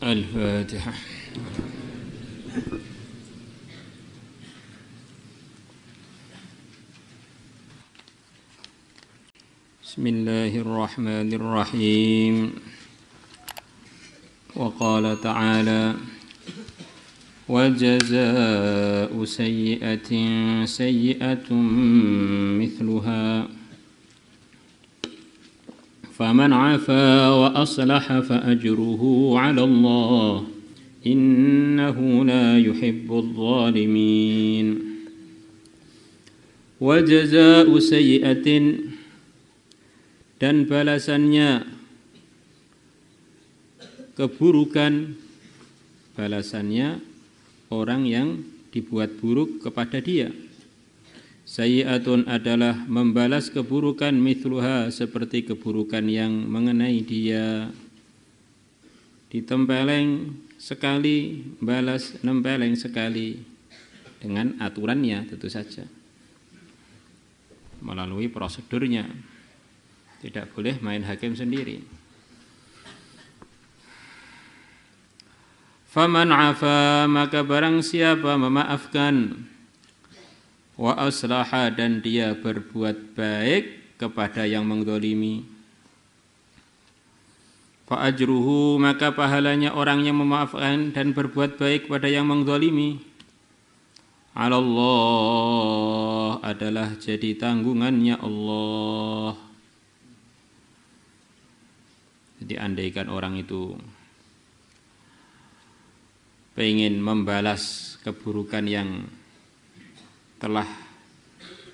الفاتحة. بسم الله الرحمن الرحيم. وقال تعالى: وجزاء سيئة سيئة مثلها فمن عفا وأصلح فأجره على الله إنه لا يحب الظالمين. وجزاء سيئة, dan balasannya keburukan, balasannya orang yang dibuat buruk kepada dia. Sayyi'atun adalah membalas keburukan mithluha, seperti keburukan yang mengenai dia. Ditempeleng sekali, balas nempeleng sekali, dengan aturannya tentu saja, melalui prosedurnya. Tidak boleh main hakim sendiri. Faman afa, maka barang siapa memaafkan, wa aslaha, dan dia berbuat baik kepada yang menzalimi, fa ajruhu, maka pahalanya orang yang memaafkan dan berbuat baik kepada yang menzalimi, ala Allah, adalah jadi tanggungannya Allah. Jadi andaikan orang itu pengen membalas keburukan yang telah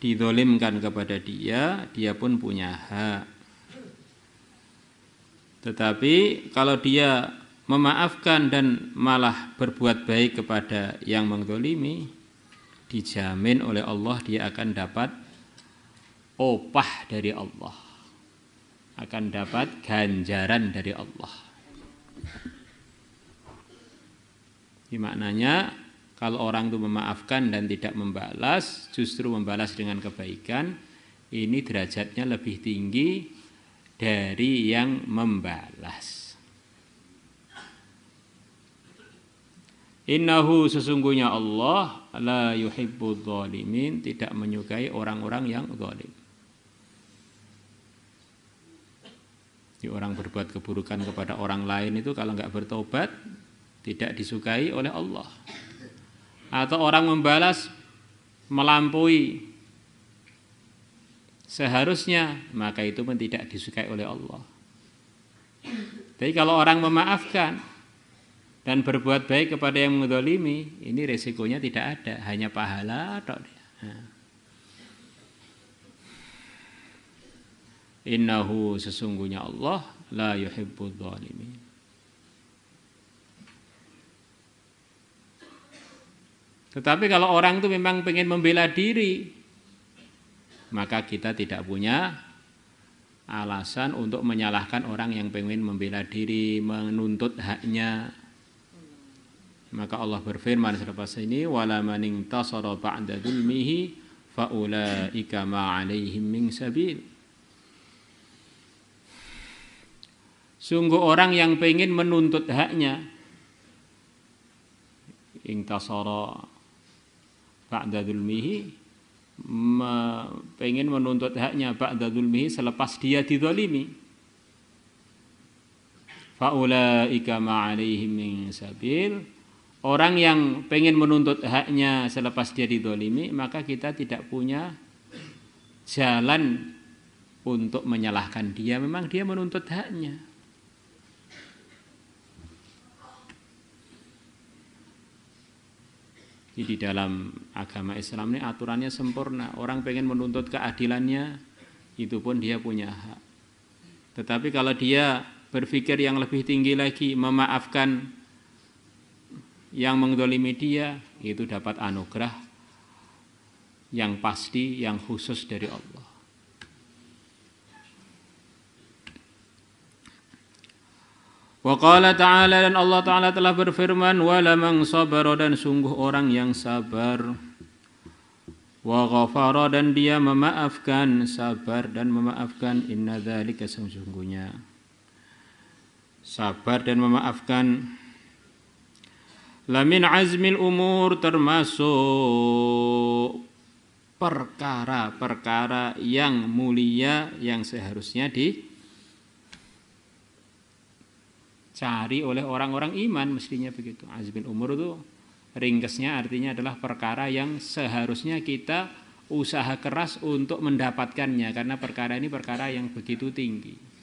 didolimkan kepada dia, dia pun punya hak. Tetapi kalau dia memaafkan dan malah berbuat baik kepada yang menzalimi, dijamin oleh Allah dia akan dapat opah dari Allah, akan dapat ganjaran dari Allah. Ini maknanya kalau orang itu memaafkan dan tidak membalas, justru membalas dengan kebaikan, ini derajatnya lebih tinggi dari yang membalas. Innahu, sesungguhnya Allah, la yuhibbudz zalimin, tidak menyukai orang-orang yang zalim. Orang berbuat keburukan kepada orang lain itu kalau enggak bertobat tidak disukai oleh Allah. Atau orang membalas melampaui seharusnya, maka itu pun tidak disukai oleh Allah. Tapi kalau orang memaafkan dan berbuat baik kepada yang menzalimi, ini resikonya tidak ada, hanya pahala atau Innahu, sesungguhnya Allah, la yuhibbudz zalimin. Tetapi kalau orang itu memang pengen membela diri, maka kita tidak punya alasan untuk menyalahkan orang yang pengen membela diri, menuntut haknya. Maka Allah berfirman selepas ini, wala man intasara ba'da dzulmihi fa ulaika ma 'alaihim min sabil. Sungguh orang yang pengen menuntut haknya, intasara ba'da dzulmihi, pengen menuntut haknya ba'da dzulmihi, selepas dia dizalimi, fa ulaika ma 'alaihim min sabil. Orang yang pengen menuntut haknya selepas dia dizalimi, maka kita tidak punya jalan untuk menyalahkan dia. Memang dia menuntut haknya. Di dalam agama Islam ini aturannya sempurna. Orang pengen menuntut keadilannya, itu pun dia punya hak. Tetapi kalau dia berpikir yang lebih tinggi lagi, memaafkan yang menzalimi dia, itu dapat anugerah yang pasti, yang khusus dari Allah. Wa qala ta'ala, dan Allah Ta'ala telah berfirman, wala man sabara, dan sungguh orang yang sabar, wa ghafara, dan dia memaafkan, sabar dan memaafkan, inna dzalika, sesungguhnya sabar dan memaafkan Lamin azmil umur, termasuk perkara-perkara yang mulia yang seharusnya dicari oleh orang-orang iman, mestinya begitu. Azmil umur itu ringkesnya artinya adalah perkara yang seharusnya kita usaha keras untuk mendapatkannya, karena perkara ini perkara yang begitu tinggi.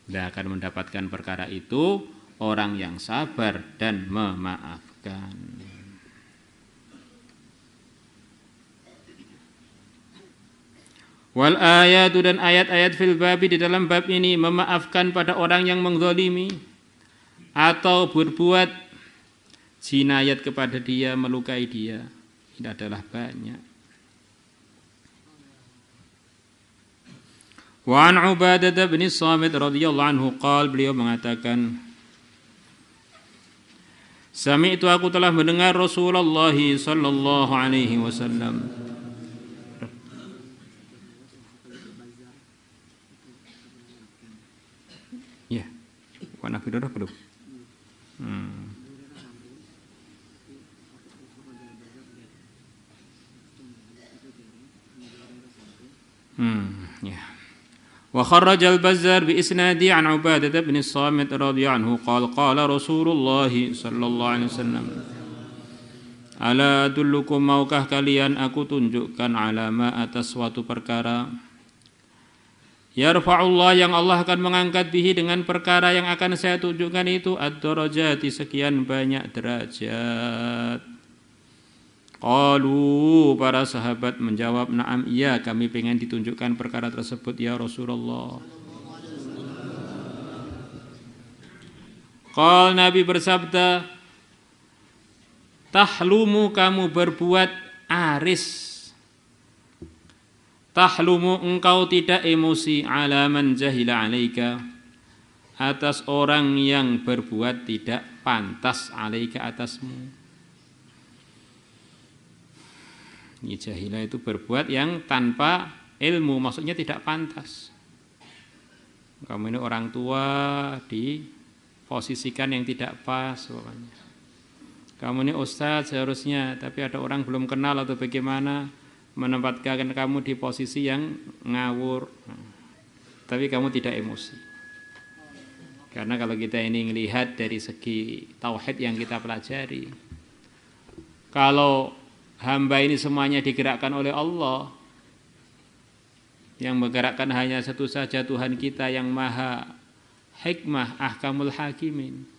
Tidak akan mendapatkan perkara itu orang yang sabar dan memaafkan. Wal ayatu, dan ayat-ayat fil babi di dalam bab ini memaafkan pada orang yang menzalimi atau berbuat jinayat kepada dia, melukai dia, ini adalah banyak. Wa an Ubadah bin Samit radhiyallahu anhu qala, beliau mengatakan, sami'tu, aku telah mendengar Rasulullah sallallahu alaihi wasallam. Ya, warna biru belum? Ya. Wa kharrajal Bazzar bi isnadi an Ubadah bin Samit radhiyallahu anhu qala qala Rasulullah sallallahu alaihi wasallam, ala adullukum, maukah kalian aku tunjukkan ala ma atas suatu perkara, yarfa'ullah, yang Allah akan mengangkat bihi dengan perkara yang akan saya tunjukkan itu, ad-darajati, sekian banyak derajat. Qalu, para sahabat menjawab, na'am, iya, kami pengen ditunjukkan perkara tersebut ya Rasulullah. Qal, Nabi bersabda, tahlumu, kamu berbuat aris, tahlumu, engkau tidak emosi, ala man jahila alaika, atas orang yang berbuat tidak pantas, alaika, atasmu. Jahila itu berbuat yang tanpa ilmu, maksudnya tidak pantas. Kamu ini orang tua diposisikan yang tidak pas, pokoknya. Kamu ini ustadz seharusnya, tapi ada orang belum kenal atau bagaimana, menempatkan kamu di posisi yang ngawur. Tapi kamu tidak emosi. Karena kalau kita ini melihat dari segi tauhid yang kita pelajari, kalau hamba ini semuanya digerakkan oleh Allah, yang menggerakkan hanya satu saja Tuhan kita yang maha hikmah, ahkamul hakimin,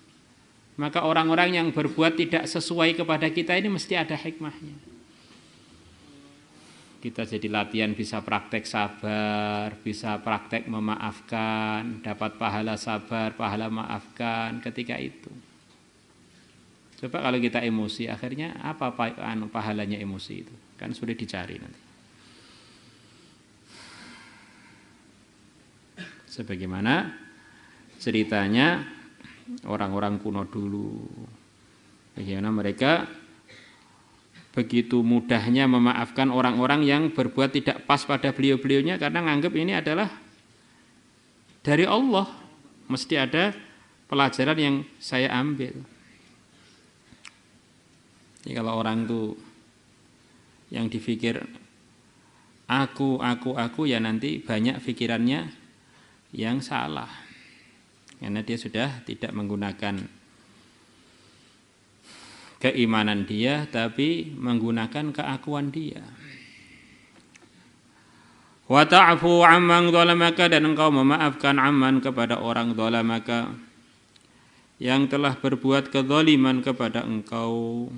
maka orang-orang yang berbuat tidak sesuai kepada kita ini mesti ada hikmahnya. Kita jadi latihan bisa praktek sabar, bisa praktek memaafkan, dapat pahala sabar, pahala maafkan ketika itu. Coba kalau kita emosi, akhirnya apa pahalanya emosi itu? Kan sudah dicari nanti. Sebagaimana ceritanya orang-orang kuno dulu. Bagaimana mereka begitu mudahnya memaafkan orang-orang yang berbuat tidak pas pada beliau-beliaunya, karena nganggap ini adalah dari Allah. Mesti ada pelajaran yang saya ambil. Jadi kalau orang tuh yang dipikir aku, ya nanti banyak pikirannya yang salah. Karena dia sudah tidak menggunakan keimanan dia, tapi menggunakan keakuan dia. Wa ta'fu amman zalamaka, dan engkau memaafkan amman, kepada orang zalamaka yang telah berbuat kezaliman kepada engkau.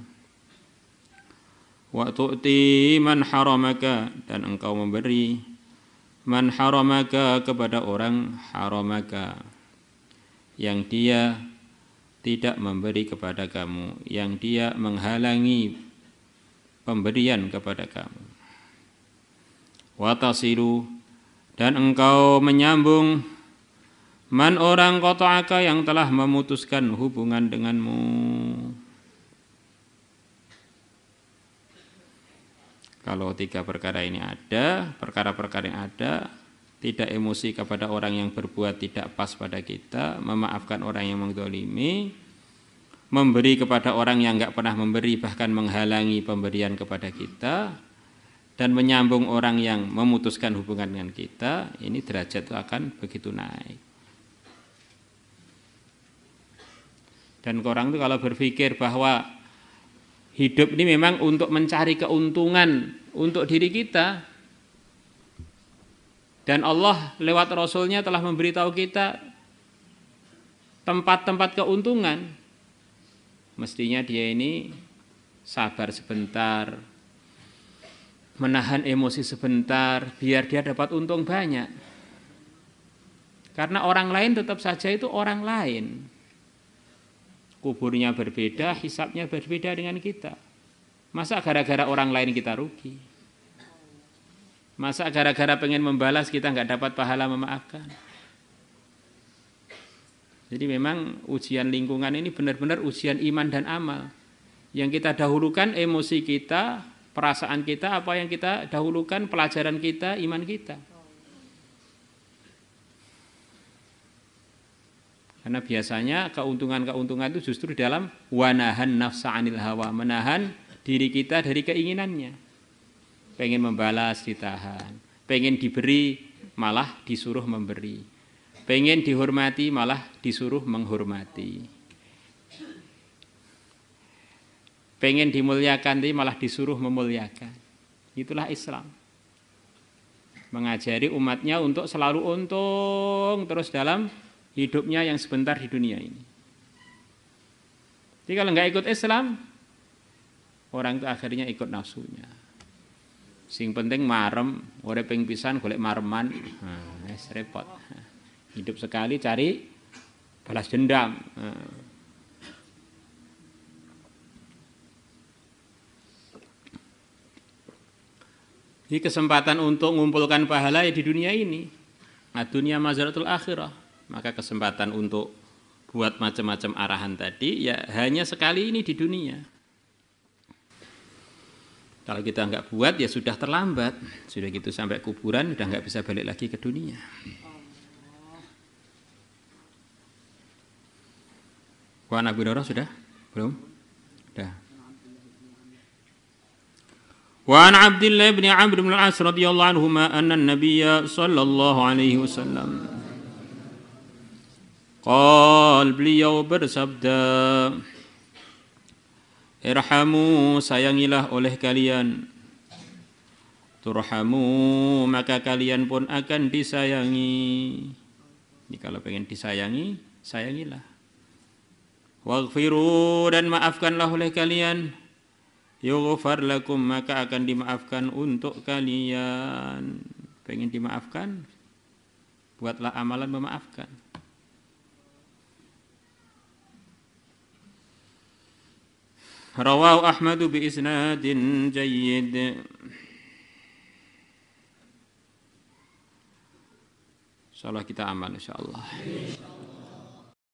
Wa tu'ti man haramaka, dan engkau memberi man haramaka, kepada orang haramaka yang dia tidak memberi kepada kamu, yang dia menghalangi pemberian kepada kamu. Wa tasilu, dan engkau menyambung man, orang qata'aka, yang telah memutuskan hubungan denganmu. Kalau tiga perkara ini ada, perkara-perkara yang ada, tidak emosi kepada orang yang berbuat tidak pas pada kita, memaafkan orang yang menzalimi, memberi kepada orang yang enggak pernah memberi, bahkan menghalangi pemberian kepada kita, dan menyambung orang yang memutuskan hubungan dengan kita, ini derajat itu akan begitu naik. Dan orang itu kalau berpikir bahwa hidup ini memang untuk mencari keuntungan untuk diri kita, dan Allah lewat Rasulnya telah memberitahu kita tempat-tempat keuntungan, mestinya dia ini sabar sebentar, menahan emosi sebentar, biar dia dapat untung banyak. Karena orang lain tetap saja itu orang lain. Kuburnya berbeda, hisabnya berbeda dengan kita. Masa gara-gara orang lain kita rugi? Masa gara-gara pengen membalas kita nggak dapat pahala memaafkan? Jadi memang ujian lingkungan ini benar-benar ujian iman dan amal. Yang kita dahulukan emosi kita, perasaan kita, apa yang kita dahulukan pelajaran kita, iman kita. Karena biasanya keuntungan-keuntungan itu justru dalam wanahan nafsa anil hawa, menahan diri kita dari keinginannya. Pengen membalas ditahan, pengen diberi malah disuruh memberi, pengen dihormati malah disuruh menghormati, pengen dimuliakan malah disuruh memuliakan. Itulah Islam, mengajari umatnya untuk selalu untung terus dalam hidupnya yang sebentar di dunia ini. Jadi kalau nggak ikut Islam, orang itu akhirnya ikut nafsunya. Sing penting marem, urip ping pisan golek mareman, wis repot. Hidup sekali cari balas dendam. Ini kesempatan untuk mengumpulkan pahala ya di dunia ini. Dunia mazaratul akhirah. Maka kesempatan untuk buat macam-macam arahan tadi ya hanya sekali ini di dunia. Kalau kita nggak buat ya sudah terlambat. Sudah gitu sampai kuburan udah nggak bisa balik lagi ke dunia. Wan Abu Hurairah sudah? Belum? Sudah. Wa an Abdullah bin Amr bin Al-As radhiyallahu anhuma anna an-nabiy sallallahu alaihi wasallam qal, beliau bersabda, irhamu, sayangilah oleh kalian, turhamu, maka kalian pun akan disayangi. Jadi kalau pengen disayangi, sayangilah. Waghfiru, dan maafkanlah oleh kalian, yughfar lakum, maka akan dimaafkan untuk kalian. Pengen dimaafkan, buatlah amalan memaafkan. Rawahu Ahmad bi isnadin jayyid. Insyaallah kita amal insyaallah.